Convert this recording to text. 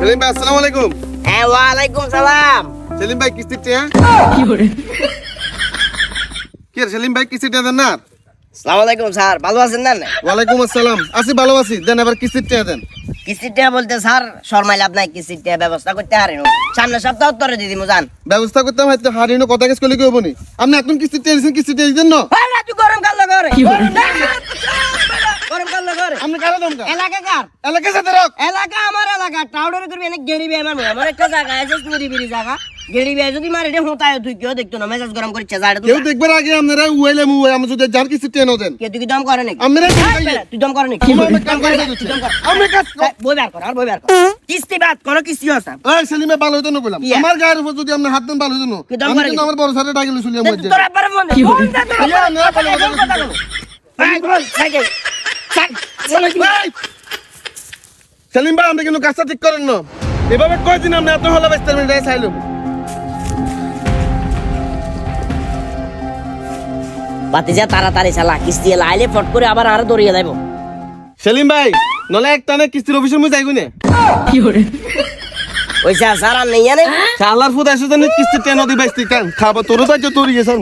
সেলিম ভাই আসসালামু আলাইকুম। হ্যাঁ ওয়ালাইকুম সালাম। সেলিম ভাই কিস্তির টিয়া কি রে সেলিম ভাই কিস্তির টিয়া দেন না? আসসালামু আলাইকুম স্যার, ভালো আছেন না? ওয়ালাইকুম আসসালাম, আছি ভালো আছি। দেন এবার কিস্তির টিয়া দেন। কিস্তির টাকা বলতে স্যার শর্মাইলে আপনার কিস্তির টাকা ব্যবস্থা করতে হারেন, সামনের সপ্তাহ উত্তরে দিদি মুজান। ব্যবস্থা করতাম হয়তো হারিনো কথা কেস করলে কি হবো নি? আপনি এখন কিস্তির টিয়া দিয়েছেন, কিস্তির টিয়া দিতেন না? তুই গরম কাল করে গরম কাল করে আপনি কারা দাম কা? এলাকা কার? এলাকা সাথে রাখ। এলাকা আমার এলাকা, টাউডারে করবি অনেক গেড়ি বিয়ে আমার আমার একটা জায়গা আছে নিরিবিলি জায়গা, গেড়ি বিয়ে যদি মারে রে হোতায় তুই কেউ দেখতো না, মেজাজ গরম করছে জাড়ে কেউ দেখবার আগে আপনারা উইলে মুই আমি যদি যার কিস্তির টিয়া না দেন। কে তুই কি দম করে নাকি? আমরা তুই দম করে নাকি? আমি কাম করে দিচ্ছি। আমি কাজ বই বের কর আর বই বের কর। কিস্তি বাদ কোন কিস্তি আছে? এই সেলিমে ভালো হইতো না বললাম। ইয়া। আমার গায়ের উপর যদি আপনি হাত দেন ভালো হইতো না। কি দম আমি করে কিন্তু কি? আমার বড় স্যারের ডাকিলে শুনিয়া মধ্যে। তোর আব্বার ফোন দে। ফোন দে তোর ইয়া, না, আব্বার। ভালো ফোন কথা বলো। এই বল সাইকেল ভাই! সেলিম ভাই আপনি কিন্তু কাজটা ঠিক করেন না। এভাবে কয়দিন আপনি এত হলো বেস্তার মিনিটে চাইলাম। বাতিজা তাড়াতাড়ি চালা, কিস্তি লাইলে ফট করে আবার আরো দৌড়িয়ে যাইব। সেলিম ভাই নলে এক টানে কিস্তির অফিসের মধ্যে যাইব না। ওই স্যার আর নেই জানে। শালার ফুদ এসে জানি কিস্তির টেন নদী বাইস্তি খাবো তোর তো তোর গেছে